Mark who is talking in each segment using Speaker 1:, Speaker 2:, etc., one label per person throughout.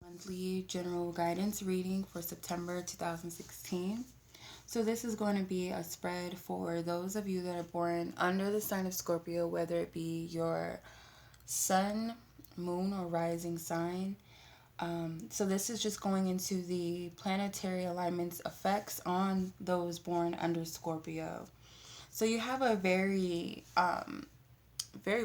Speaker 1: Monthly general guidance reading for September 2016. So, this is going to be a spread for those of you that are born under the sign of Scorpio, whether it be your sun, moon, or rising sign. So, this is just going into the planetary alignments effects on those born under Scorpio. So, you have a very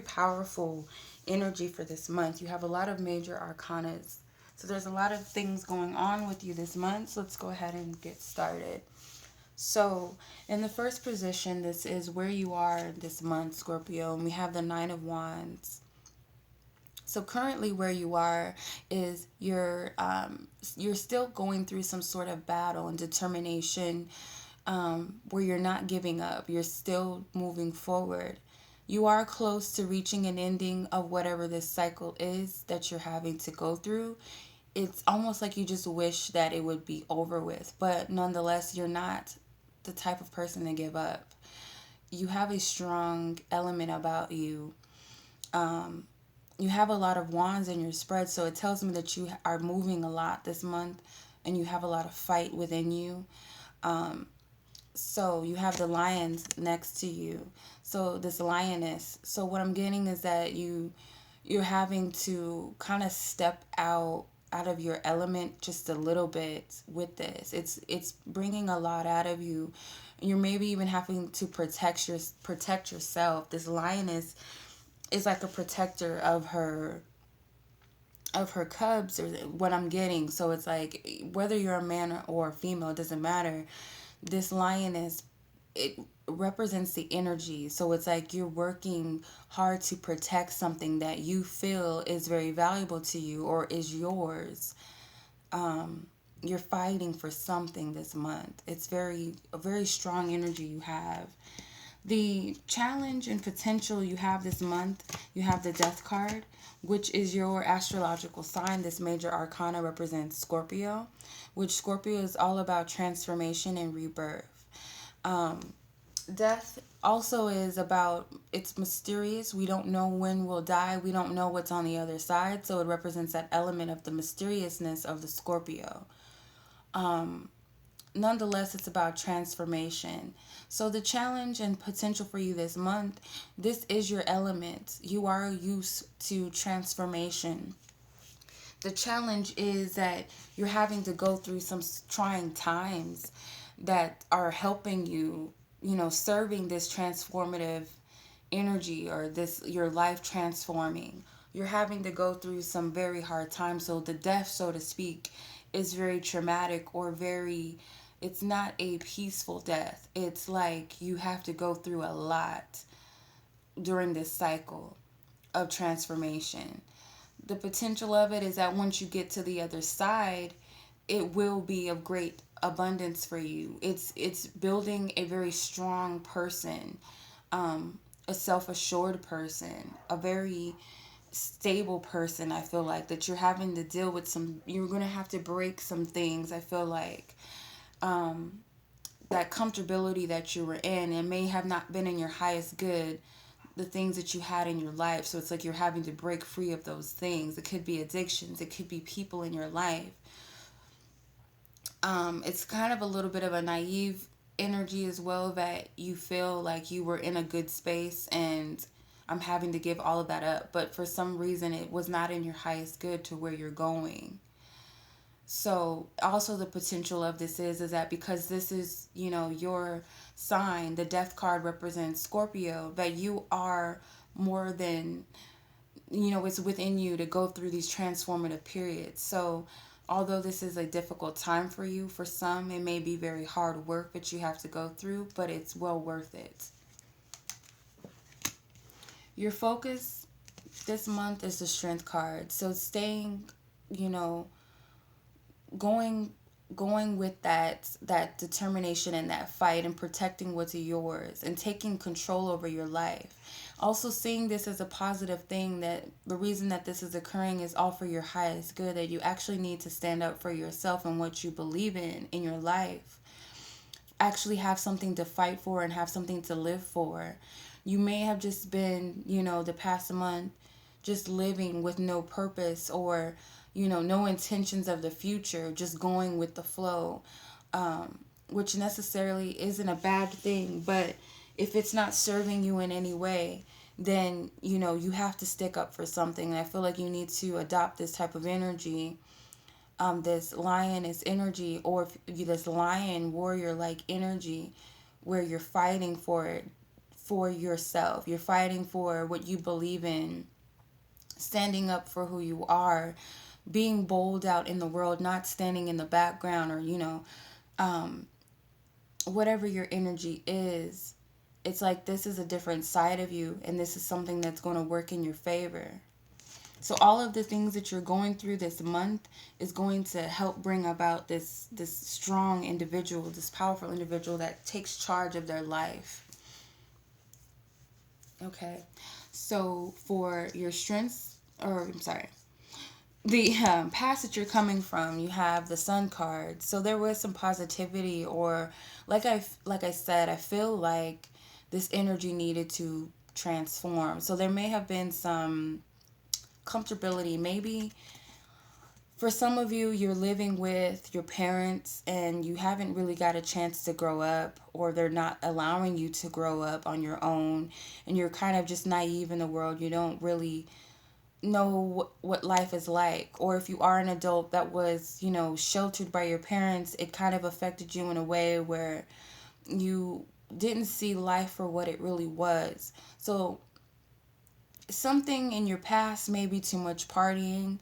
Speaker 1: powerful energy for this month. You have a lot of major arcanas. So there's a lot of things going on with you this month. So let's go ahead and get started. So in the first position, this is where you are this month, Scorpio, and we have the Nine of Wands. So currently where you are is you're still going through some sort of battle and determination, where you're not giving up. You're still moving forward. You are close to reaching an ending of whatever this cycle is that you're having to go through. It's almost like you just wish that it would be over with, but nonetheless, you're not the type of person to give up. You have a strong element about you. You have a lot of wands in your spread, so it tells me that you are moving a lot this month and you have a lot of fight within you. So you have the lions next to you. So this lioness. So what I'm getting is that you're having to kind of step out of your element just a little bit with this. It's bringing a lot out of you. You're maybe even having to protect yourself. This lioness is like a protector of her cubs, or what I'm getting. So it's like whether you're a man or a female, it doesn't matter. This lioness, it represents the energy. So it's like you're working hard to protect something that you feel is very valuable to you or is yours. You're fighting for something this month. It's a very strong energy you have. The challenge and potential you have this month, you have the Death card, which is your astrological sign. This major arcana represents Scorpio, which Scorpio is all about transformation and rebirth. Death also is about, it's mysterious. We don't know when we'll die. We don't know what's on the other side. So it represents that element of the mysteriousness of the Scorpio. Nonetheless, it's about transformation. So the challenge and potential for you this month, this is your element. You are used to transformation. The challenge is that you're having to go through some trying times that are helping you, serving this transformative energy, or this your life transforming. You're having to go through some very hard times. So the death, so to speak, is very traumatic, or very, it's not a peaceful death. It's like you have to go through a lot during this cycle of transformation. The potential of it is that once you get to the other side, it will be of great abundance for you. It's building a very strong person, a self-assured person, a very stable person. I feel like that you're having to deal with you're going to have to break some things. I feel like that comfortability that you were in, it may have not been in your highest good, the things that you had in your life. So it's like you're having to break free of those things. It could be addictions, it could be people in your life. It's kind of a little bit of a naive energy as well, that you feel like you were in a good space and I'm having to give all of that up. But for some reason, it was not in your highest good to where you're going. So also the potential of this is that because this is, your sign, the death card represents Scorpio, that you are more than, it's within you to go through these transformative periods. So although this is a difficult time for you, for some, it may be very hard work that you have to go through, but it's well worth it. Your focus this month is the Strength card. So staying, you know, going with that determination and that fight and protecting what's yours and taking control over your life. Also seeing this as a positive thing, that the reason that this is occurring is all for your highest good, that you actually need to stand up for yourself and what you believe in your life. Actually have something to fight for and have something to live for. You may have just been, the past month just living with no purpose, or no intentions of the future, just going with the flow, which necessarily isn't a bad thing. But if it's not serving you in any way, then, you have to stick up for something. And I feel like you need to adopt this type of energy, this lioness energy, or if you, this lion warrior like energy, where you're fighting for it, for yourself. You're fighting for what you believe in, standing up for who you are, being bold out in the world, not standing in the background, or, whatever your energy is. It's like this is a different side of you, and this is something that's going to work in your favor. So all of the things that you're going through this month is going to help bring about this strong individual, this powerful individual that takes charge of their life. Okay. So for your strengths, or I'm sorry, the past that you're coming from, you have the Sun card. So there was some positivity, or like I said, I feel like this energy needed to transform. So there may have been some comfortability. Maybe for some of you, you're living with your parents and you haven't really got a chance to grow up, or they're not allowing you to grow up on your own, and you're kind of just naive in the world. You don't really know what life is like. Or if you are an adult that was, sheltered by your parents, it kind of affected you in a way where you didn't see life for what it really was. So something in your past, maybe too much partying,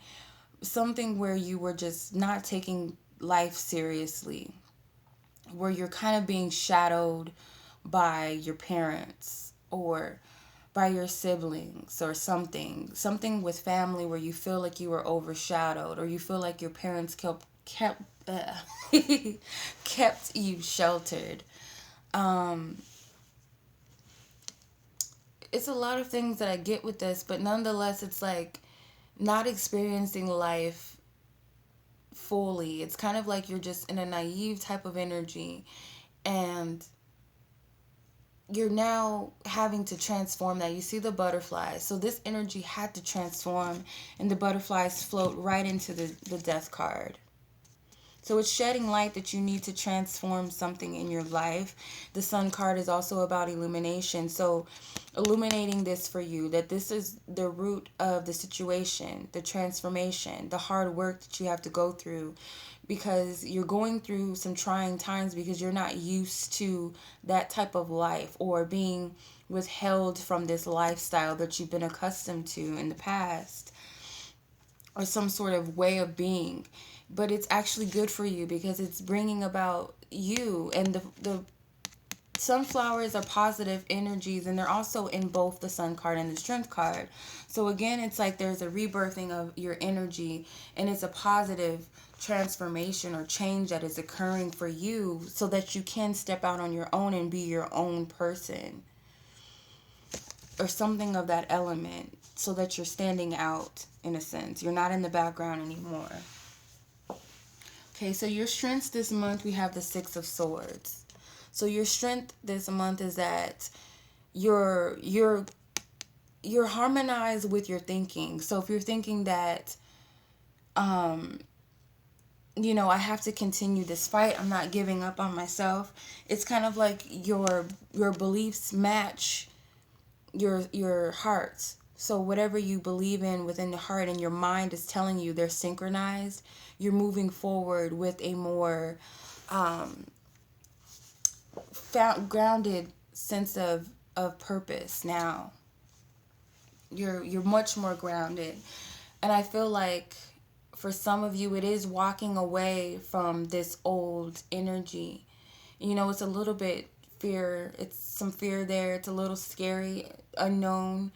Speaker 1: something where you were just not taking life seriously, where you're kind of being shadowed by your parents or by your siblings, or something with family where you feel like you were overshadowed, or you feel like your parents kept you sheltered. um it's a lot of things that I get with this, but nonetheless, it's like not experiencing life fully. It's kind of like you're just in a naive type of energy, and you're now having to transform that. You see the butterflies. So this energy had to transform, and the butterflies float right into the death card. So it's shedding light that you need to transform something in your life. The Sun card is also about illumination. So illuminating this for you, that this is the root of the situation, the transformation, the hard work that you have to go through, because you're going through some trying times because you're not used to that type of life, or being withheld from this lifestyle that you've been accustomed to in the past, or some sort of way of being. But it's actually good for you because it's bringing about you. And the sunflowers are positive energies, and they're also in both the Sun card and the Strength card. So again, it's like there's a rebirthing of your energy, and it's a positive transformation or change that is occurring for you, so that you can step out on your own and be your own person, or something of that element, so that you're standing out in a sense. You're not in the background anymore. Okay, so your strengths this month, we have the Six of Swords. So your strength this month is that you're harmonized with your thinking. So if you're thinking that I have to continue this fight, I'm not giving up on myself, it's kind of like your beliefs match your heart. So whatever you believe in within the heart and your mind is telling you, they're synchronized. You're moving forward with a more grounded sense of purpose now. You're much more grounded. And I feel like for some of you, it is walking away from this old energy. It's a little bit fear. It's some fear there. It's a little scary, unknown.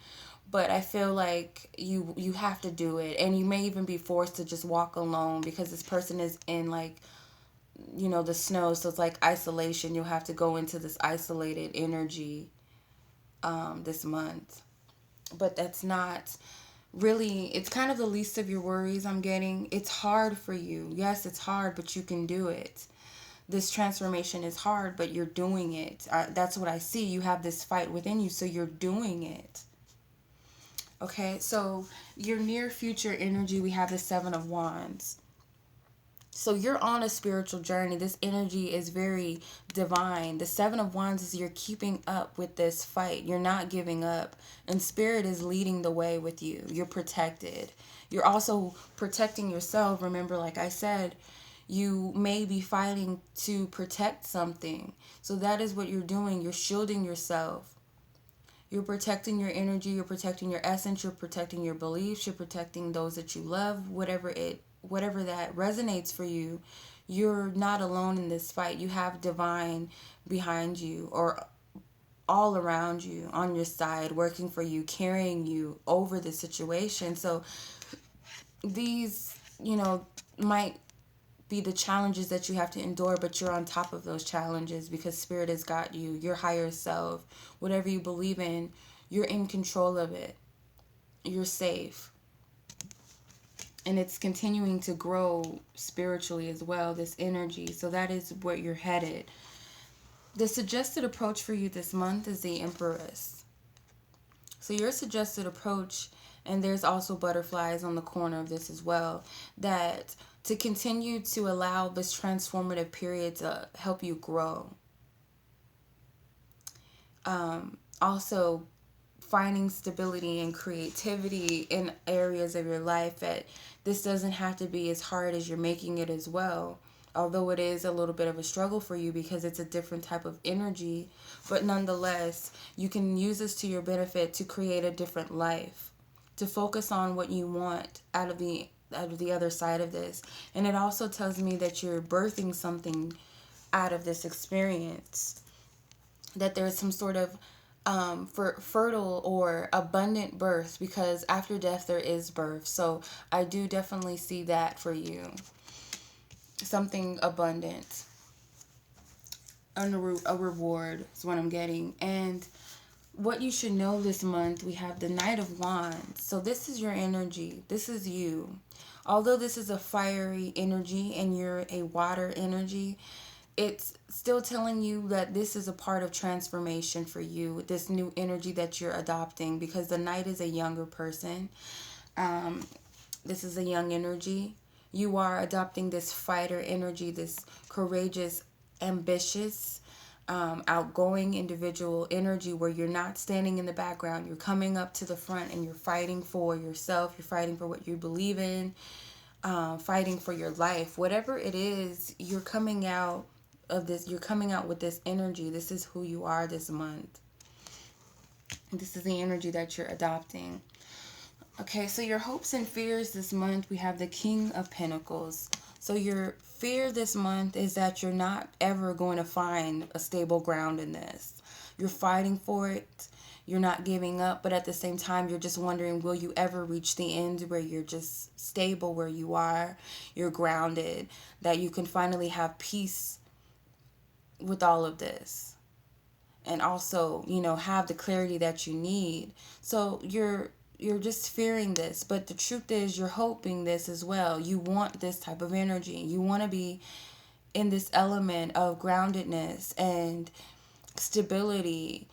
Speaker 1: But I feel like you have to do it. And you may even be forced to just walk alone, because this person is in like, the snow. So it's like isolation. You'll have to go into this isolated energy this month. But that's not really, it's kind of the least of your worries I'm getting. It's hard for you. Yes, it's hard, but you can do it. This transformation is hard, but you're doing it. That's what I see. You have this fight within you, so you're doing it. Okay, so your near future energy, we have the Seven of Wands. So you're on a spiritual journey. This energy is very divine. The Seven of Wands is you're keeping up with this fight. You're not giving up. And Spirit is leading the way with you. You're protected. You're also protecting yourself. Remember, like I said, you may be fighting to protect something. So that is what you're doing. You're shielding yourself. You're protecting your energy, you're protecting your essence, you're protecting your beliefs, you're protecting those that you love, whatever that resonates for you. You're not alone in this fight. You have divine behind you or all around you, on your side, working for you, carrying you over the situation. So these, might be the challenges that you have to endure, but you're on top of those challenges because Spirit has got you, your higher self, whatever you believe in, you're in control of it. You're safe. And it's continuing to grow spiritually as well, this energy. So that is where you're headed. The suggested approach for you this month is the Empress. So your suggested approach, and there's also butterflies on the corner of this as well, that to continue to allow this transformative period to help you grow. Also, finding stability and creativity in areas of your life that this doesn't have to be as hard as you're making it as well. Although it is a little bit of a struggle for you because it's a different type of energy, but nonetheless, you can use this to your benefit to create a different life, to focus on what you want out of the other side of this. And it also tells me that you're birthing something out of this experience, that there's some sort of for fertile or abundant birth, because after death there is birth. So I do definitely see that for you. Something abundant. A reward is what I'm getting. And what you should know this month, we have the Knight of Wands. So this is your energy. This is you. Although this is a fiery energy and you're a water energy, it's still telling you that this is a part of transformation for you, this new energy that you're adopting, because the Knight is a younger person. This is a young energy. You are adopting this fighter energy, this courageous, ambitious, outgoing individual energy where you're not standing in the background. You're coming up to the front and you're fighting for yourself. You're fighting for what you believe in, fighting for your life. Whatever it is, you're coming out of this. You're coming out with this energy. This is who you are this month. This is the energy that you're adopting. Okay, so your hopes and fears this month, we have the King of Pentacles. So your fear this month is that you're not ever going to find a stable ground in this. You're fighting for it. You're not giving up, but at the same time, you're just wondering, will you ever reach the end where you're just stable where you are, you're grounded, that you can finally have peace with all of this, and also, have the clarity that you need. So you're just fearing this, but the truth is you're hoping this as well. You want this type of energy. You want to be in this element of groundedness and stability.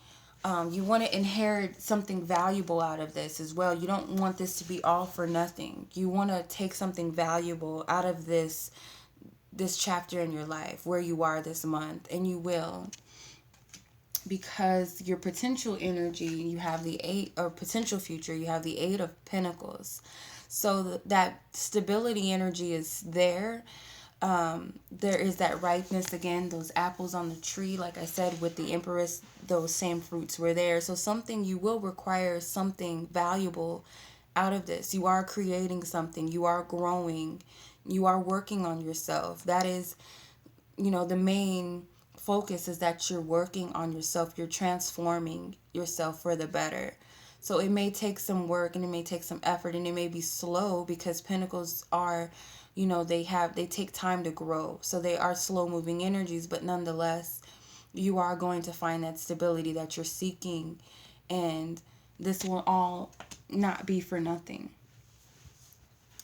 Speaker 1: You want to inherit something valuable out of this as well. You don't want this to be all for nothing. You want to take something valuable out of this chapter in your life where you are this month, and you will. Because your potential energy, you have the 8, or potential future, you have the 8 of Pentacles. So that stability energy is there. There is that ripeness again, those apples on the tree, like I said with the Empress, those same fruits were there. So something, you will require something valuable out of this. You are creating something, you are growing, you are working on yourself. That is, the main focus is that you're working on yourself. You're transforming yourself for the better. So it may take some work and it may take some effort and it may be slow, because Pentacles are, they take time to grow. So they are slow moving energies, but nonetheless, you are going to find that stability that you're seeking, and this will all not be for nothing.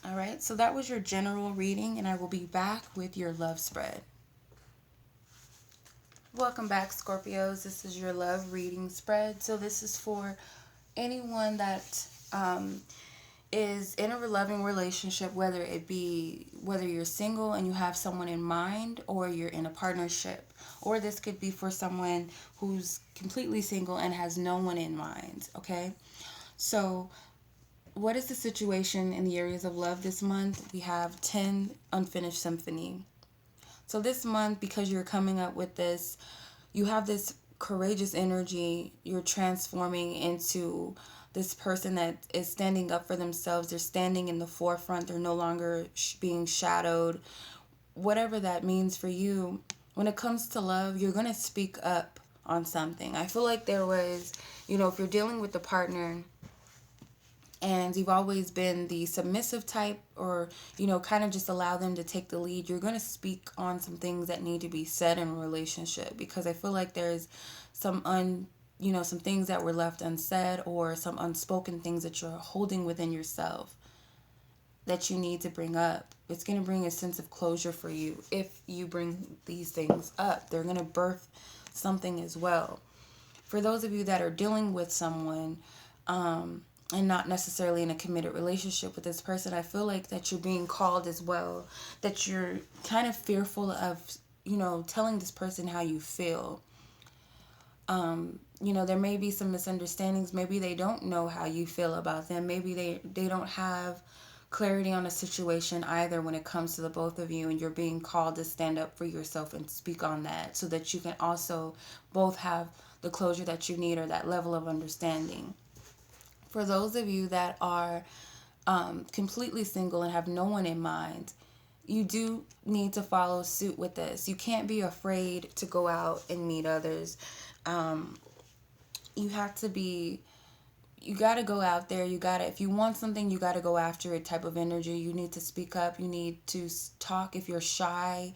Speaker 1: All right, so that was your general reading, and I will be back with your love spread. Welcome back, Scorpios. This is your love reading spread. So this is for anyone that um, is in a loving relationship, whether you're single and you have someone in mind, or you're in a partnership, or this could be for someone who's completely single and has no one in mind. Okay, so what is the situation in the areas of love this month? We have 10 unfinished symphony. So this month, because you're coming up with this, you have this courageous energy. You're transforming into this person that is standing up for themselves. They're standing in the forefront. They're no longer being shadowed. Whatever that means for you, when it comes to love, you're going to speak up on something. I feel like there was, if you're dealing with a partner and you've always been the submissive type, or kind of just allow them to take the lead, you're going to speak on some things that need to be said in a relationship, because I feel like there's some some things that were left unsaid, or some unspoken things that you're holding within yourself that you need to bring up. It's going to bring a sense of closure for you if you bring these things up. They're going to birth something as well. For those of you that are dealing with someone, and not necessarily in a committed relationship with this person, I feel like that you're being called as well, that you're kind of fearful of, telling this person how you feel. There may be some misunderstandings. Maybe they don't know how you feel about them. Maybe they don't have clarity on a situation either when it comes to the both of you, and you're being called to stand up for yourself and speak on that, so that you can also both have the closure that you need, or that level of understanding. For those of you that are completely single and have no one in mind, you do need to follow suit with this. You can't be afraid to go out and meet others. You have to be, you got to go out there. If you want something, you got to go after it type of energy. You need to speak up. You need to talk. If you're shy,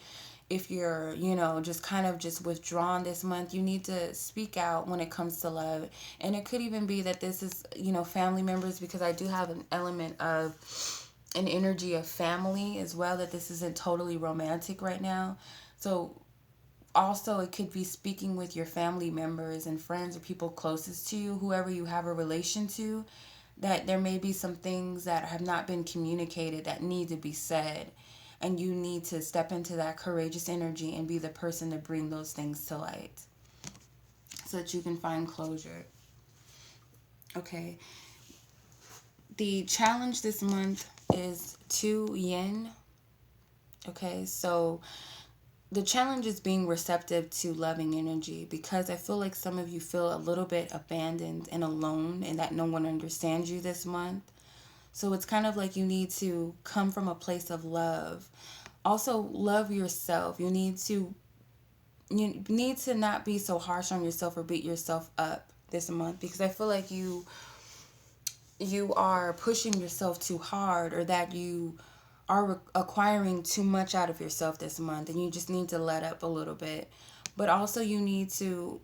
Speaker 1: if you're, just kind of just withdrawn this month, you need to speak out when it comes to love. And it could even be that this is, family members, because I do have an element of an energy of family as well, that this isn't totally romantic right now. So also, it could be speaking with your family members and friends, or people closest to you, whoever you have a relation to, that there may be some things that have not been communicated that need to be said. And you need to step into that courageous energy and be the person to bring those things to light, so that you can find closure. Okay. The challenge this month is 2 yin. Okay, so the challenge is being receptive to loving energy, because I feel like some of you feel a little bit abandoned and alone, and that no one understands you this month. So it's kind of like you need to come from a place of love. Also, love yourself. You need to not be so harsh on yourself or beat yourself up this month, because I feel like you are pushing yourself too hard, or that you are acquiring too much out of yourself this month, and you just need to let up a little bit. But also, you need to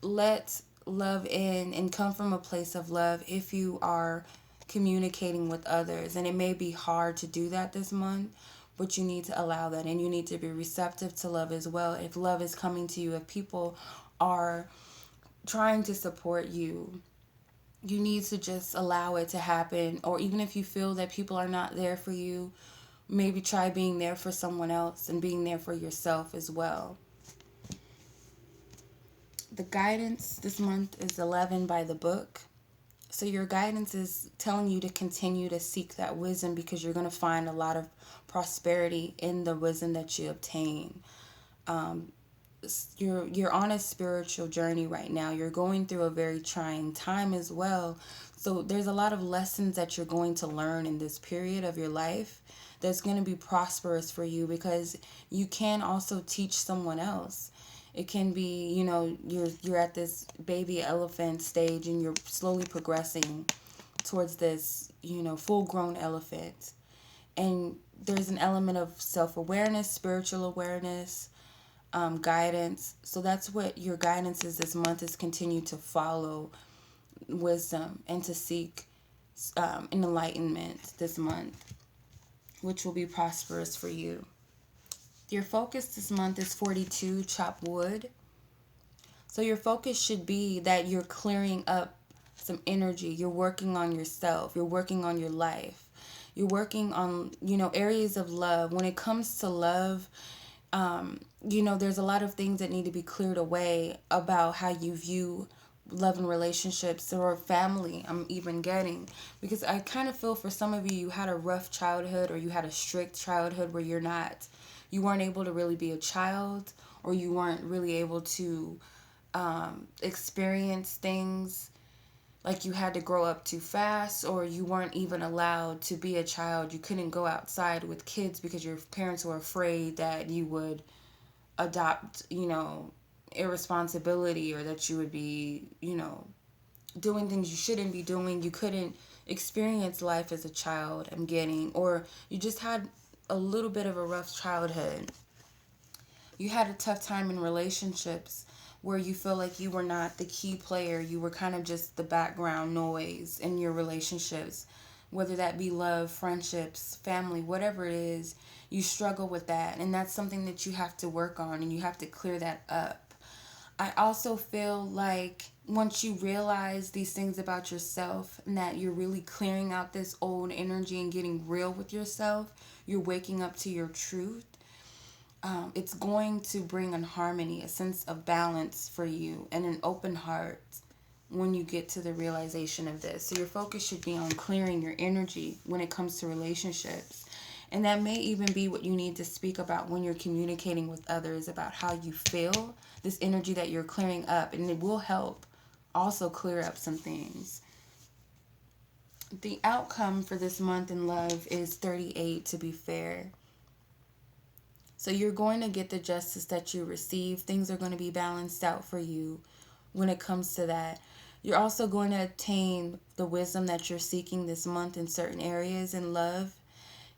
Speaker 1: let love in and come from a place of love if you are communicating with others. And it may be hard to do that this month, but you need to allow that, and you need to be receptive to love as well. If love is coming to you, if people are trying to support you, you need to just allow it to happen. Or even if you feel that people are not there for you, maybe try being there for someone else and being there for yourself as well. The guidance this month is 11 by the book. So your guidance is telling you to continue to seek that wisdom, because you're going to find a lot of prosperity in the wisdom that you obtain. You're on a spiritual journey right now. You're going through a very trying time as well. So there's a lot of lessons that you're going to learn in this period of your life that's going to be prosperous for you, because you can also teach someone else. It can be, you're at this baby elephant stage, and you're slowly progressing towards this, full-grown elephant. And there's an element of self-awareness, spiritual awareness, guidance. So that's what your guidance is this month, is continue to follow wisdom and to seek an enlightenment this month, which will be prosperous for you. Your focus this month is 42, chop wood. So your focus should be that you're clearing up some energy. You're working on yourself. You're working on your life. You're working on, areas of love. When it comes to love, there's a lot of things that need to be cleared away about how you view love and relationships or family. I'm even getting, because I kind of feel for some of you, you had a rough childhood, or you had a strict childhood where you weren't able to really be a child, or you weren't really able to experience things. Like you had to grow up too fast, or you weren't even allowed to be a child. You couldn't go outside with kids because your parents were afraid that you would adopt, irresponsibility, or that you would be, doing things you shouldn't be doing. You couldn't experience life as a child, I'm getting, or you just had a little bit of a rough childhood. You had a tough time in relationships where you feel like you were not the key player. You were kind of just the background noise in your relationships, whether that be love, friendships, family, whatever it is. You struggle with that, and that's something that you have to work on, and you have to clear that up. I also feel like once you realize these things about yourself, and that you're really clearing out this old energy and getting real with yourself, you're waking up to your truth. It's going to bring a harmony, a sense of balance for you, and an open heart when you get to the realization of this. So your focus should be on clearing your energy when it comes to relationships. And that may even be what you need to speak about when you're communicating with others about how you feel, this energy that you're clearing up, and it will help also clear up some things. The outcome for this month in love is 38, to be fair. So you're going to get the justice that you receive. Things are going to be balanced out for you when it comes to that. You're also going to attain the wisdom that you're seeking this month in certain areas in love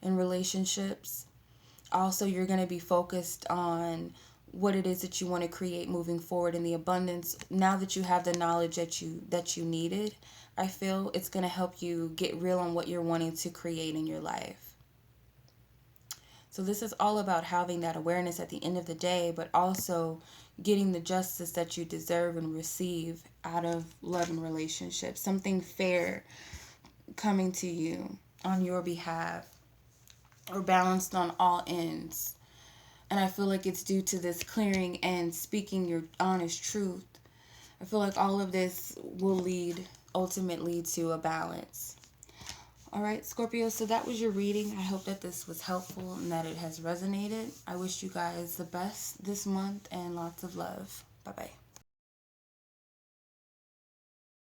Speaker 1: and relationships. Also, you're going to be focused on what it is that you want to create moving forward in the abundance. Now that you have the knowledge that you needed, I feel it's going to help you get real on what you're wanting to create in your life. So this is all about having that awareness at the end of the day, but also getting the justice that you deserve and receive out of love and relationships. Something fair coming to you on your behalf, or balanced on all ends. And I feel like it's due to this clearing and speaking your honest truth. I feel like all of this will lead ultimately to a balance. All right, Scorpio, so that was your reading. I hope that this was helpful and that it has resonated. I wish you guys the best this month and lots of love. Bye-bye.